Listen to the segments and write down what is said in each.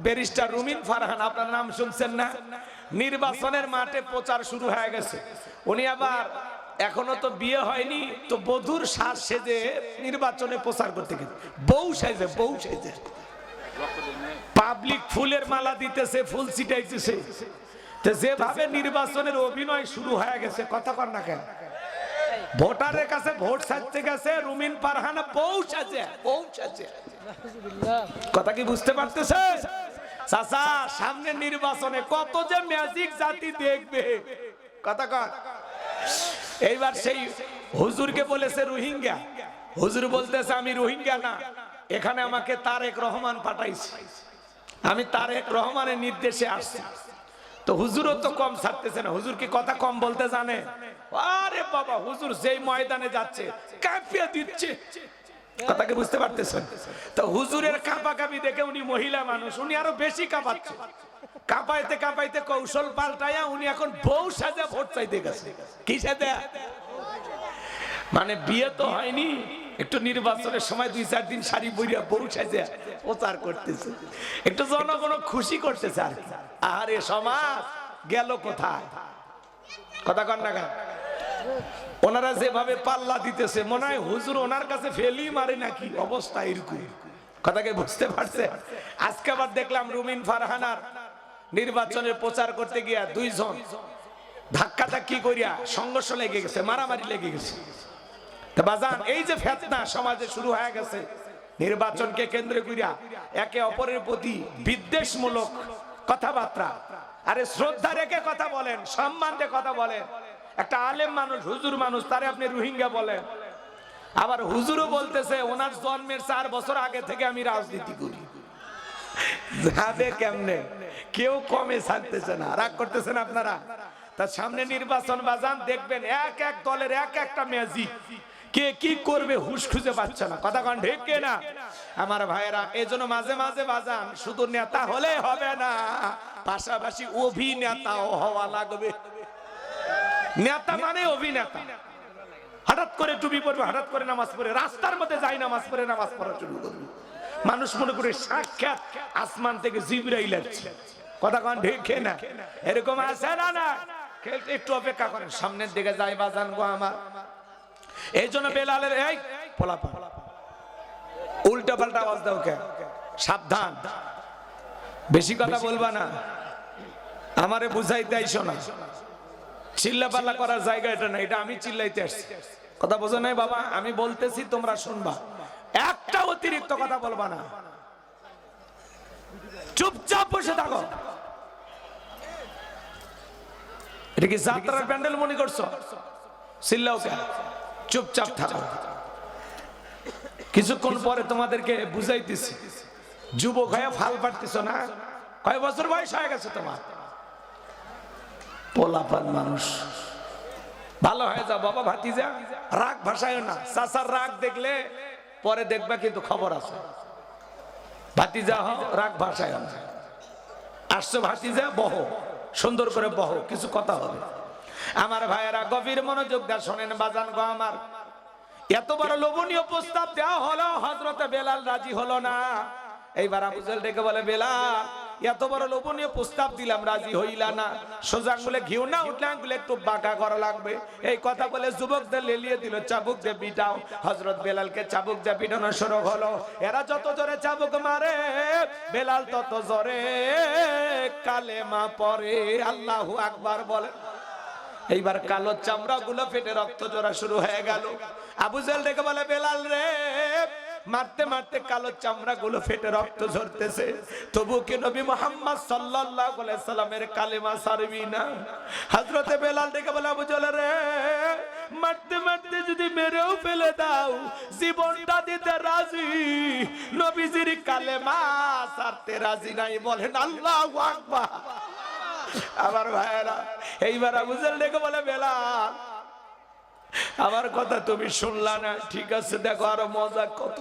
Barrister রুমিন ফারহান, আপনার নাম শুনছেন না? নির্বাচনের মাঠে প্রচার শুরু হয়ে গেছে। উনি আবার এখনো তো বিয়ে হয়নি, তো বধূর সাজ সেজে নির্বাচনে প্রচার করতে গেছে। বউ সাজে, বউ সাজে পাবলিক ফুলের মালা দিতেছে, ফুল ছিটাইতেছে। তো যেভাবে নির্বাচনের অভিনয় শুরু হয়ে গেছে, কথা কর না কেন? ভোটারের কাছে ভোট চাইতে গেছে রুমিন ফারহান বউ সাজে, বউ সাজে। কথা কি বুঝতে পারতেছে? চাচা, সামনে নির্বাচনে কত যে ম্যাজিক জাতি দেখবে, কথা কর। এইবার সেই হুজুরকে বলেছে রোহিঙ্গা। হুজুর বলতেছে আমি রোহিঙ্গা না, এখানে আমাকে তারেক রহমান পাঠাইছে, আমি তারেক রহমানের নির্দেশে আসছি। তো হুজুরও তো কম ছাড়তেছে না। হুজুর কি কথা কম বলতে জানে? আরে বাবা, হুজুর যেই ময়দানে যাচ্ছে কাঁপিয়ে দিচ্ছে। কথা কি বুঝতে পারতেছেন? তো হুজুরের কাঁপাকাঁপি দেখে উনি মহিলা মানুষ, উনি আরো বেশি কাঁপাচ্ছে। কাঁপাইতে কাঁপাইতে কৌশল পাল্টাইয়া উনি এখন বউ সাজা ভোট চাইতে গেছে। কি সাজা? মানে বিয়ে তো হয়নি, একটু নির্বাচনের সময় 2-4 দিন শাড়ি পরিয়া বউ সাজা প্রচার করতেছে, একটু জনগণ খুশি করতেছে আর কি। আরে সমাজ গেল কোথায়? কথা কর না কেন? ওনারা যেভাবে পাল্লা দিতেছে, মনে হয় হুজুর ওনার কাছে ফেলি মারে নাকি, অবস্থা এরকম। কথাকে বুঝতে পারছে? আজকে আবার দেখলাম রুমিন ফারহানার নির্বাচনের প্রচার করতে গিয়া 2 জন ধাক্কা ধাক্কি করিয়া সংঘর্ষ লেগে গেছে, মারামারি লেগে গেছে। তো বাজান, এই যে ফেতনা সমাজে শুরু হয়ে গেছে নির্বাচনকে কেন্দ্র করিয়া, একে অপরের প্রতি বিদ্বেষমূলক কথাবার্তা। আরে শ্রদ্ধা রেখে কথা বলেন, সম্মান দিয়ে কথা বলেন। একটা আলেম মানুষ, হুজুর মানুষ, তারে আপনি রোহিঙ্গা বলেন। আবার হুজুরও বলতেছে ওনার জন্মের 4 বছর আগে থেকে আমি রাজনীতি করি। যাবে কেমনে? কেউ কমে ছাড়তেছে না। রাগ করতেছেন আপনারা? তার সামনে নির্বাচন বাজান, দেখবেন এক এক দলের এক একটা ম্যাজিক, কে কি করবে হুশ খুঁজে পাচ্ছে না। কথা কন ঠিক কিনা আমার ভাইয়েরা? এজন্য মাঝে মাঝে বাজান, শুধু নেতা হলে হবে না, পাশাপাশি অভিনেতাও হওয়া লাগবে। নেতা মানে অভিনেতা। হঠাৎ করে টুপি পরবে, হঠাৎ করে নামাজ পড়ে, রাস্তার মধ্যে যাই নামাজ পড়ে, নামাজ পড়া শুরু করবে। মানুষ মনে করে সাক্ষাৎ আসমান থেকে জিবরাইল আসছে। কথা কন ঠিক কিনা? এরকম আছে না? না, একটু অপেক্ষা করেন, সামনের দিকে যাই বাজান গো আমার। এই জন্য বেলালের এই পোলাপা উল্টা পাল্টা আওয়াজ দাও কে? সাবধান, বেশি কথা বলবা না, আমারে বুঝাইতে আইসো না। চিল্লা পাল্লা করার জায়গা এটা না, এটা আমি চিল্লাইতে আসছি। কথা বোঝো নাই বাবা? আমি বলতেছি, তোমরা শুনবা, একটা অতিরিক্ত কথা বলবা না, চুপচাপ বসে থাকো। এটা কি যাত্রার প্যান্ডেল মনে করছো? চিল্লাও কেন? চুপচাপ থাকো। কিছুক্ষণ পরে তোমাদেরকে বুঝাইতেছি। যুবক হয়ে ফাল পারতেছ না? কয় বছর বয়স হয়ে গেছে তোমার? পোলাপান মানুষ, ভালো হয়ে যাও বাবা। ভাতিজা রাগ ভাষায় না, চাচার রাগ দেখলে পরে দেখবা কিন্তু খবর আছে। ভাতিজা হও, রাগ ভাষায় না। আসছো ভাতিজা, বহো, সুন্দর করে বহো, কিছু কথা হবে। আমার ভাইয়েরা গভীর মনোযোগ দিয়ে শোনেন বাজান গো আমার। এত বড় লোভনীয় প্রস্তাব দেওয়া হলো, হযরতে বেলাল রাজি হলো না। এইবার আবু জাহেল ডেকে বলে, বেলাল এত বড় লোভনীয় প্রস্তাব দিলাম, রাজি হইলা না। সোজা আঙ্গুলে ঘিউ না উঠলে আঙ্গুলে একটু বাঁকা করা লাগবে। এই কথা বলে যুবকদের লেলিয়ে দিল, চাবুক দিয়ে পিটাও। হযরত বেলালকে চাবুক দিয়ে পিটানো শুরু হলো। এরা যত জোরে চাবুক মারে, বেলাল তত জোরে কালেমা পড়ে, আল্লাহু আকবার বলে। এইবার কালো চামড়া গুলো ফেটে রক্ত জোড়া শুরু হয়ে গেল। আবু জাহেল ডেকে বলে, বেলাল রে, মারতে মারতে কালো চামড়া গুলো ফেটে রক্ত ঝরতেছে, তবু কি নবী মুহাম্মদ সাল্লাল্লাহু আলাইহি সাল্লামের কালেমা ছাড়বি না? হযরতে বেলাল ডেকে বলে, আবু জাহেল রে, মারতে মারতে যদি মেরেও ফেলে দাও, জীবনটা দিতে রাজি, নবীজির কালেমা ছাড়তে রাজি নাই। বলেন আল্লাহু আকবার। আমার ভাইয়েরা, এইবার আবু জাহেল ডেকে বলে, বেলাল আমার কথা তুমি শুনলা না? ঠিক আছে, দেখো আরো মজা কত।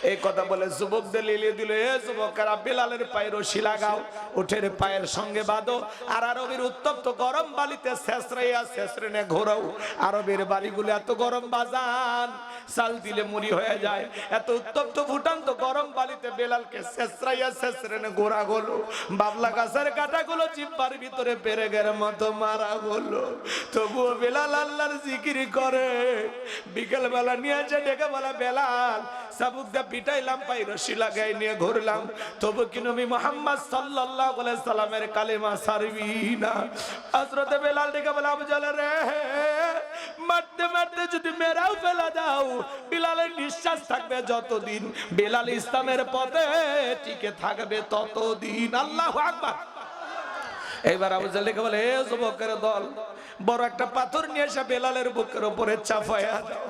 এই কথা বলে যুবকদের লিলিয়ে দিল, এ যুবকেরা বেলালের পায়ে রশি লাগাও, উঠের পায়ের সঙ্গে বাঁধো, আর আরবের উত্তপ্ত গরম বালিতে শেষরাইয়া শেষরেনে ঘোরাও। আরবের বালিগুলো এত গরম বাজান, চাল দিলে মুড়ি হয়ে যায়। এত উত্তপ্ত ফুটান্ত গরম বালিতে বেলালকে শেষরাইয়া শেষরেনে ঘোরা হলো। বাবলা গাছের কাঁটাগুলো জিহ্বার ভিতরে পেরেকের মতো মারা হলো। তবুও বেলাল আল্লাহর জিকির করে। বিকেল বেলা নিয়ে এসে ডেকে বলা, বেলাল চাবুক দিয়ে পিটাইলাম, পাই রশি লাগাই নিয়ে ঘুরলাম, তবু কি নবী মুহাম্মদ সাল্লাল্লাহু আলাইহি সাল্লামের কালেমা ছাড়বি না? হযরত বেলাল ডেকে বলে, আবু জাহল রে, মারতে মারতে যদি মেরাও ফেলা দাও, বেলালের নিঃশ্বাস থাকবে যতদিন, বেলাল ইসলামের পথে টিকে থাকবে ততদিন। আল্লাহু আকবার। এইবার আবু জাহল ডেকে বলে, এ যুবকের দল, বড় একটা পাথর নিয়ে এসে বেলালের বুকের উপরে চাপায়া দাও।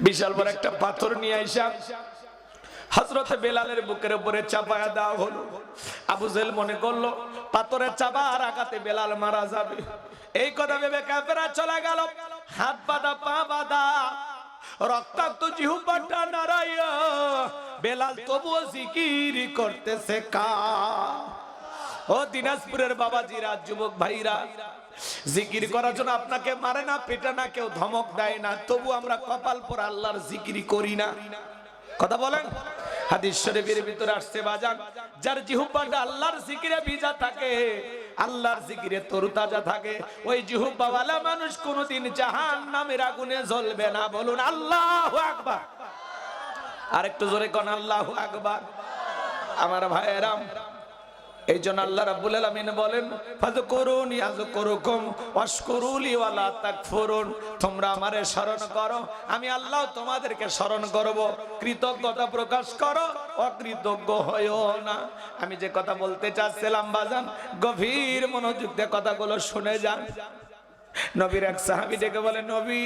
বিশাল বড় একটা পাথর নিয়ে আইসা হযরত বেলালের বুকের উপরে চাপায়া দেওয়া হলো। আবু জাহল মনে করলো পাথরের চাপার আঘাতে বেলাল মারা যাবে। এই কথা ভেবে কাফেররা চলে গেল। হাত বাঁধা, পা বাঁধা, রক্তাক্ত জিহ্বাটা নাড়াইয়া বেলাল তবুও জিকির করতেছে। ও দিনাজপুরের বাবাজিরা, যুবক ভাইরা, জিকির করার জন্য আপনাকে মারে না, পেটে না, কেউ ধমক দেয় না, তবু আমরা কপাল পর আল্লাহর জিকির করি না। কথা বলেন। হাদিস শরীফের ভিতরে আসছে বাজান, যার জিহ্বাটা আল্লাহর জিকিরে ভিজা থাকে, আল্লাহর জিকিরে তরতাজা থাকে, ওই জিহ্বাওয়ালা মানুষ কোনোদিন জাহান্নামের আগুনে জ্বলবে না। বলুন আল্লাহু আকবার। আরেকটু জোরে কোন আল্লাহু আকবার। আমার ভাইয়েরাম, এই জন্য আল্লাহ রাব্বুল আলামিন বলেন, ফাযকুরুনি আযকুরুকুম ওয়াশকুরুলি ওয়ালা তাকফুরুন। তোমরা আমারে স্মরণ করো, আমি আল্লাহ তোমাদেরকে স্মরণ করব। কৃতজ্ঞতা প্রকাশ করো, অকৃতজ্ঞ হয়ো না। আমি যে কথা বলতে চাচ্ছিলাম বাজান, গভীর মনোযোগ দিয়ে কথাগুলো শুনে যান। নবীর এক সাহাবী ডেকে বলে, নবী,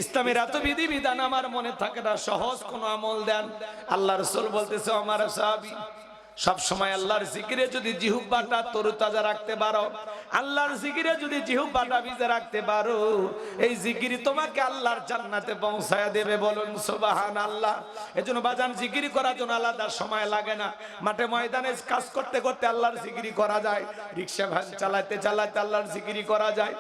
ইসলামের এত বিধি বিধান আমার মনে থাকে না, সহজ কোন আমল দেন। আল্লাহ রাসূল বলতেছে, আমার সাহাবী, সব সময় আল্লাহর জিকিরে যদি জিহ্বাটা তরতাজা রাখতে পারো, আল্লাহর জিকিরে যদি জিহ্বাটা ভিজে রাখতে পারো, এই জিকির তোমাকে আল্লাহর জান্নাতে পৌঁছায়া দেবে। বলুন সুবহানাল্লাহ। এজন্য বাজান, জিকির করার জন্য আলাদা সময় লাগে না। মাঠে ময়দানে কাজ করতে করতে আল্লাহর জিকির করা যায়, রিকশা ভ্যান চালাতে চালাতে আল্লাহর জিকির করা যায়,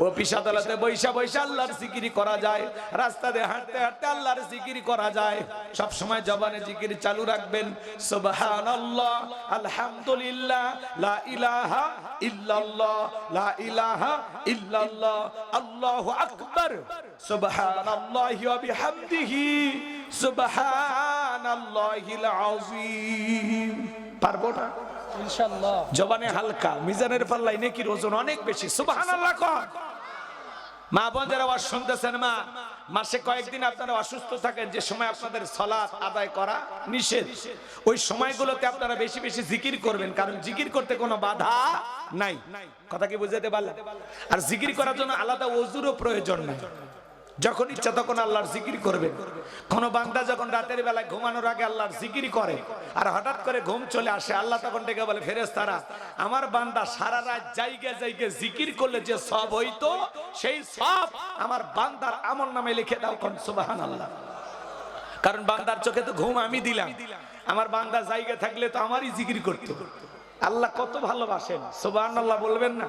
অফিস আদালতে বৈশা বৈশা আল্লাহর জিকির করা যায়, রাস্তাতে হাঁটতে হাঁটতে আল্লাহর জিকির করা যায়। সব সময় জবানে জিকির চালু রাখবেন। সুবহানাল্লাহ, আলহামদুলিল্লাহ, লা ইলাহা ইল্লাল্লাহ, লা ইলাহা ইল্লাল্লাহ, আল্লাহু আকবার, সুবহানাল্লাহি ওয়া বিহামদিহি, সুবহানাল্লাহিল আযীম। পারবো না ইনশাআল্লাহ। জবানে হালকা, মিজানের পাল্লায় নেকির ওজন অনেক বেশি। সুবহানাল্লাহ কোন। মা বোন যারা ওয়াজ শুনতেছেন, মা, মাসে কয়েকদিন আপনারা অসুস্থ থাকেন, যে সময় আপনাদের সালাত আদায় করা নিষেধ, ওই সময়গুলোতে আপনারা বেশি বেশি জিকির করবেন, কারণ জিকির করতে কোনো বাধা নাই। কথা কি বুঝাতে পারলাম? আর জিকির করার জন্য আলাদা ওযুরও প্রয়োজন নাই। যখন ইচ্ছা তখন আল্লাহর জিকির করবেন। কোন বান্দা যখন রাতের বেলায় ঘুমানোর আগে আল্লাহর জিকির করে, আর হঠাৎ করে ঘুম চলে আসে, আল্লাহ তখন ডেকে বলে, ফেরেশতারা, আমার বান্দা সারা রাত জায়গা জায়গা জিকির করলে যে সব হইতো, সেই সব আমার বান্দার আমল নামে লিখে দাও। কোন সুবহানাল্লাহ। কারণ বান্দার চোখে তো ঘুম আমি দিলাম, আমার বান্দা জায়গা থাকলে তো আমারই জিকির করতো। আল্লাহ কত ভালোবাসেন। সুবহানাল্লাহ বলবেন না?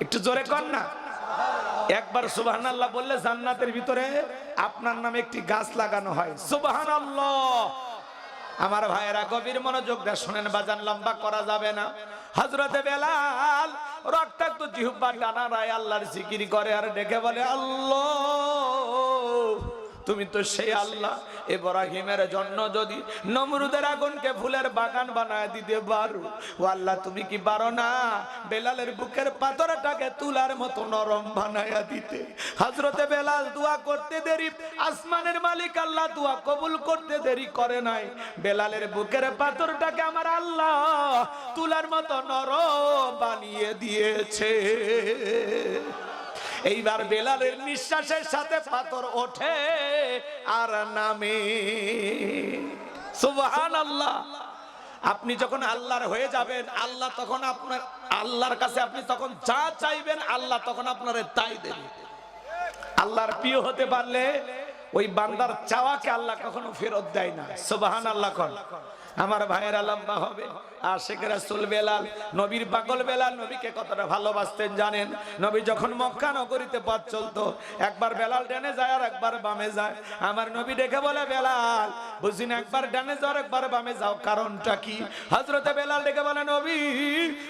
একটু জোরে কর না। একবার সুবহানাল্লাহ বললে জান্নাতের ভিতরে আপনার নামে একটি গাছ লাগানো হয়। সুবহানাল্লাহ। আমার ভাইয়েরা, গভীর মনোযোগ দিয়ে শুনেন বাজান, লম্বা করা যাবে না। হযরতে বেলাল রক্তাক্ত জিহ্বা টানারায় আল্লাহর জিকির করে, আর ডেকে বলে, আল্লাহ, তুমি তো সেই আল্লাহ, ইব্রাহিমের জন্য যদি নমরুদের আগুনকে ফুলের বাগান বানায় দিতে পারো, ও আল্লাহ, তুমি কি পারো না বেলালের বুকের পাথরটাকে তুলার মতো নরম বানায়া দিতে? হযরতে বেলাল দোয়া করতে দেরি, আসমানের মালিক আল্লাহ দোয়া কবুল করতে দেরি করে নাই। বেলালের বুকের পাথরটাকে আমার আল্লাহ তুলার মতো নরম বানিয়ে দিয়েছে। এইবার বেলালের নিঃশ্বাসের সাথে পাথর ওঠে আর নামে। সুবহানাল্লাহ। আপনি যখন আল্লাহর হয়ে যাবেন, আল্লাহ তখন আপনার, আল্লাহর কাছে আপনি তখন যা চাইবেন, আল্লাহ তখন আপনারে তাই দেবে। আল্লাহর প্রিয় হতে পারলে ওই বান্দার চাওয়াকে আল্লাহ কখনো ফেরত দেয় না। সুবহানাল্লাহ। কোন আমার ভাইয়েরা লম্বা হবে। আশিক রাসূল বেলাল, নবীর পাগল বেলাল নবীকে কতটা ভালোবাসতেন জানেন? নবী যখন মক্কা নগরীতে পথ চলতো, একবার বেলাল ডানে যায় আর একবার বামে যায়। আমার নবী ডেকে বলে, বেলাল বুঝি না, একবার ডানে যাও একবার বামে যাও, কারণটা কি? হযরতে বেলাল ডেকে বলে, নবী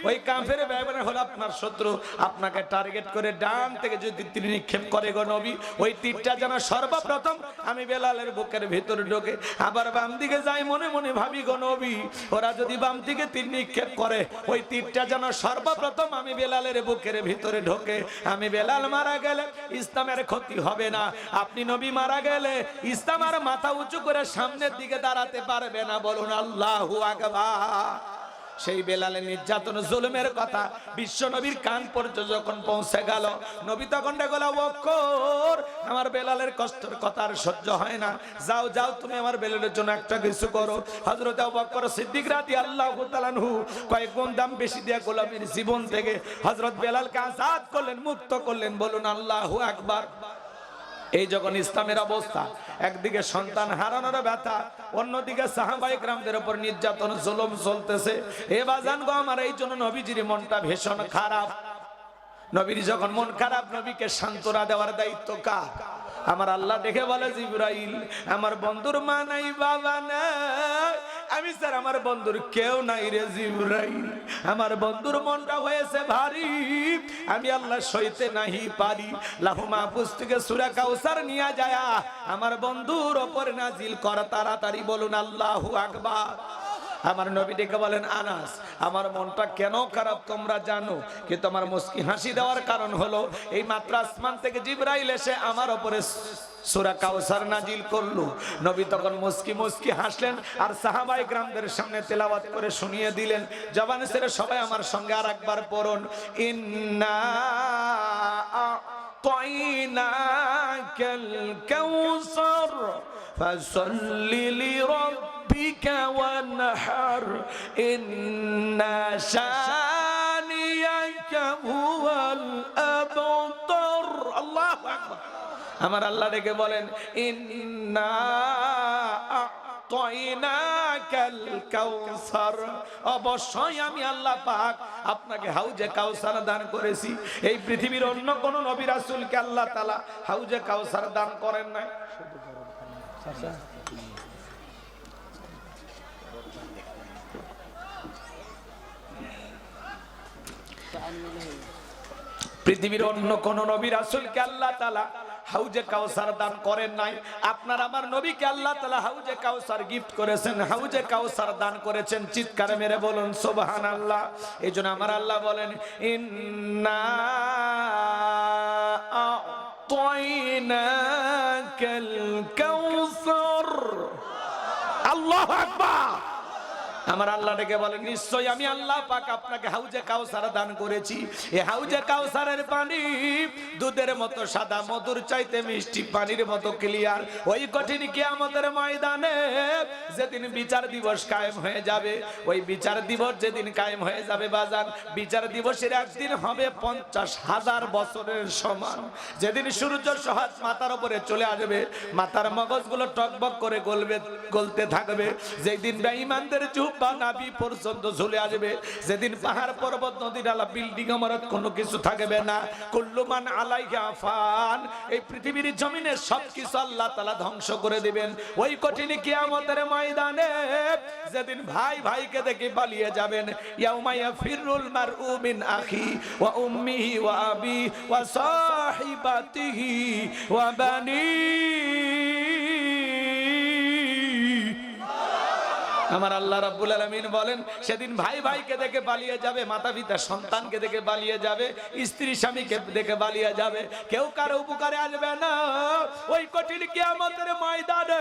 ওই কাফের বেঈমান হলো আপনার শত্রু, আপনাকে টার্গেট করে ডান থেকে যদি তীর নিক্ষেপ করে গো নবী, ওই তীরটা যেন সর্বপ্রথম আমি বেলালের বুকের ভিতরে ঢোকে। আবার বাম দিকে যাই, মনে মনে ভাবি গো নবী, ওরা যদি বাম দিকে তীর নিক্ষেপ করে, ওই তীরটা যেন সর্বপ্রথম আমি বেলালের বুকের ভিতরে ঢোকে। আমি বেলাল মারা গেলে ইসলামের ক্ষতি হবে না, আপনি নবী মারা গেলে ইসলাম আর মাথা উঁচু করে সামনের দিকে দাঁড়াতে পারবে না। বলুন আল্লাহু আকবার। সেই বেলালের নির্যাতন জুলুমের কথা বিশ্ব নবীর কান পর্যন্ত যখন পৌঁছে গেল, নবী তখন ডেকলা, বকর আমার বেলালের কষ্টের কথা আর সহ্য হয় না, যাও যাও তুমি আমার বেলালের জন্য একটা কিছু করো। হযরত আবু বকর সিদ্দিক রাদিয়াল্লাহু তাআলা আনহু কয়েক গুণ দাম বেশি দিয়ে গোলামীর জীবন থেকে হযরত বেলালকে আজাদ করলেন, মুক্ত করলেন। বলুন আল্লাহু আকবার। এই যখন ইসলামের অবস্থা, একদিকে সন্তান হারানোর ব্যথা, অন্যদিকে সাহাবায়ে কেরামদের উপর নির্যাতন জুলুম চলতেছে। এ বাজান গো আমার, এই জন্য নবীজির মনটা ভীষণ খারাপ। নবীর যখন মন খারাপ, নবীকে সান্ত্বনা দেওয়ার দায়িত্ব কার? আমার আল্লাহ দেখে বলে, জিবরাইল আমার বন্ধুর মা নাই, বাবা নাই, আমি স্যার আমার বন্ধুর কেউ নাই রে জিবরাইল, আমার বন্ধুর মনটা হয়েছে ভারী, আমি আল্লাহ সইতে নাহি পারি। লাহু মাহফুজ থেকে সূরা কাউসার নিয়ে যায় আমার বন্ধুর ওপর নাজিল কর তাড়াতাড়ি। বলুন আল্লাহু আকবার। আমার নবী ডেকে বলেন, আনাস আমার মনটা কেন খারাপ তোমরা জানো, কিন্তু আমার মুস্কি হাসি দেওয়ার কারণ হলো এই মাত্র আসমান থেকে জিবরাইল এসে আমার উপরে সূরা কাউসার নাজিল করলো। নবী তখন মুস্কি মুস্কি হাসলেন আর সাহাবায়ে কেরামদের সামনে তেলাওয়াত করে শুনিয়ে দিলেন। জবান ছেড়ে সবাই আমার সঙ্গে আরেকবার পড়ুন, ইন্না আ'তাইনাকাল কাউসার ফাসাল্লি লিরাব্বিকা ওয়ানহার ইন্না শানিয়াকা হুয়াল আবতার। আল্লাহু আকবার। আমার আল্লাহ ডেকে বলেন, ইন্না আ'তাইনাকাল কাউসার, অবশ্যই আমি আল্লাহ পাক আপনাকে হাউজে কাউসার দান করেছি। এই পৃথিবীর অন্য কোন নবী রাসূলকে আল্লাহ তাআলা হাউজে কাউসার দান করেন নাই। পৃথিবীর অন্য কোন নবী রাসূলকে আল্লাহ তাআলা হাউজে কাউসার দান করেন নাই। আপনার আমার নবীকে আল্লাহ তাআলা হাউজে কাউসার গিফট করেছেন, হাউজে কাউসার দান করেছেন। চিৎকার মেরে বলুন সুবহানাল্লাহ। এইজন্য আমার আল্লাহ বলেন, ইন্না আ'তাইনাকাল কাউসার। আল্লাহু আকবার। আমার আল্লাহ ডেকে বলেন, নিশ্চয়ই আমি আল্লাহ পাক আপনাকে হাউজে কাউসার দান করেছি। এই হাউজে কাউসারের পানি দুধের মতো সাদা, মধুর চাইতে মিষ্টি, পানির মতো ক্লিয়ার। ওই কঠিন কিয়ামতের ময়দানে যেদিন বিচার দিবস কায়েম হয়ে যাবে, ওই বিচার দিবস যেদিন কায়েম হয়ে যাবে বাজান, বিচার দিবসের একদিন হবে 50,000 বছরের সমান। যেদিন সূর্য সহজ মাথার উপরে চলে আসবে, মাথার মগজগুলো টকবক করে গলতে থাকবে, যেদিন বেঈমানদের চুপ বা নাভি পর্যন্ত ঝুলে আসবে, যেদিন পাহাড় পর্বত নদী নালা বিল্ডিং ইমারত কোনো কিছু থাকবে না, কুল্লু মান আলাইহা ফান, এই পৃথিবীর জমিনে সবকিছু আল্লাহ তাআলা ধ্বংস করে দিবেন। ওই কঠিন কিয়ামতের ময়দানে যেদিন ভাই ভাইকে দেখে পালিয়ে যাবেন, ইয়াউমা ইয়াফিরুল মারউ মিন আখি ওয়া উম্মিহি ওয়া আবি ওয়া সাহিবাতিহি ওয়া বানি। আমার আল্লাহ রাব্বুল আলামিন বলেন, সেদিন ভাই ভাইকে দেখে পালিয়ে যাবে, মাতা পিতা সন্তানকে দেখে পালিয়ে যাবে, স্ত্রী স্বামীকে দেখে পালিয়ে যাবে, কেউ কারো উপকারে আসবে না। ওই কঠিন কিয়ামতের ময়দানে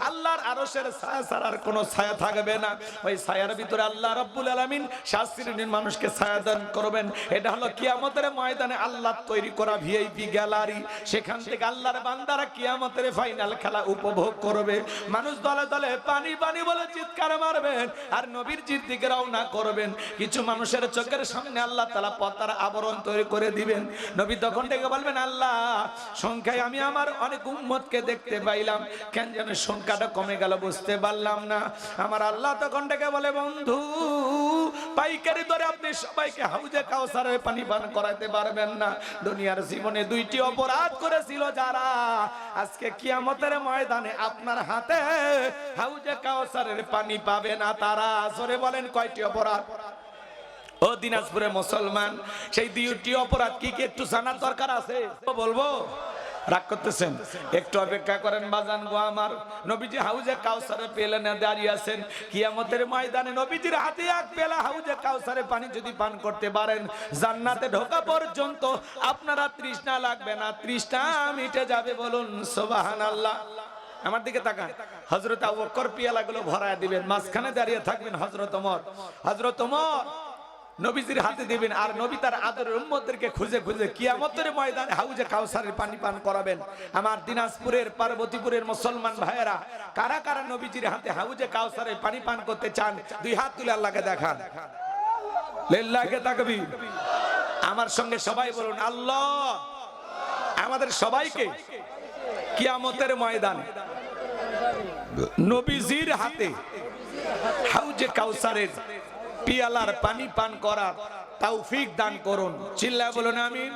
আল্লাহ আল্লাহর আরশের ছায়া ছাড়ার কোনো ছায়া থাকবে না। ওই ছায়ার ভিতরে আল্লাহ রাব্বুল আলামিন 7 শ্রেণীর মানুষকে ছায়া দান করবেন। এটা হলো কিয়ামতের ময়দানে আল্লাহ তৈরি করা ভিআইপি গ্যালারি। সেখান থেকে আল্লাহর বান্দারা কিয়ামতের ফাইনাল খেলা উপভোগ করবে। মানুষ দলে দলে পানি পানি বলে চিৎকার মারবেন আর নবীর দিকে রওনা করবেন। কিছু মানুষের চোখের সামনে আল্লাহ তাআলা পর্দার আবরণ তৈরি করে দিবেন। নবী তখন থেকে বলবেন, আল্লাহ সংখ্যায় আমি আমার অনেক উম্মতকে দেখতে পাইলাম, কেন যেন সংখ্যাটা কমে গেল বুঝতে পারলাম না। আমার আল্লাহ তখন থেকে বলে, বন্ধু পাইকারি দরে আপনি সবাইকে হাউজে কাউসারের পানি পান করাতে পারবেন না। দুনিয়ার জীবনে 2টি অপরাধ করেছিল যারা, আজকে কিয়ামতের ময়দানে আপনার হাতে হাউজে কাউসারের পানি পাবে না তারা। জোরে বলেন কয়টি অপরাধ? ও দিনাজপুরের মুসলমান, সেই 2টি অপরাধ কি কি একটু জানার দরকার আছে? বলবো? রাগ করতেছেন? একটু অপেক্ষা করেন বাজান গো আমার। নবীজি হাউজে কাউসারে পেলে না দাঁড়িয়ে আছেন। কিয়ামতের ময়দানে নবীজির হাতে এক পেলা হাউজে কাউসারে পানি যদি পান করতে পারেন, জান্নাতে ঢোকা পর্যন্ত আপনারা তৃষ্ণা লাগবে না, তৃষ্ণা মিটে যাবে। বলুন সুবহানাল্লাহ। আমার দিকে তাকান। হযরত আবু বকর পিয়ালাগুলো ভরায় দিবেন, মাঝখানে দাঁড়িয়ে থাকবেন হযরত ওমর। হযরত ওমর নবীজির হাতে দিবেন আর নবী তার আদরের উম্মতদেরকে খুঁজে খুঁজে কিয়ামতের ময়দানে হাউজে কাউসারের পানি পান করাবেন। আমার দিনাজপুরের পার্বতীপুরের মুসলমান ভাইয়েরা, কারা কারা নবীজির হাতে হাউজে কাউসারের পানি পান করতে চান? 2 হাত তুলে আল্লাহকে দেখান। লিল্লাহি তাকবীর। আমার সঙ্গে সবাই বলুন, আল্লাহ আমাদের সবাইকে কিয়ামতের ময়দানে নবীজির হাতে হাউজে কাউসারের পিয়ালার পানি পান করার তৌফিক দান করুন। চিল্লায় বলুন আমিন।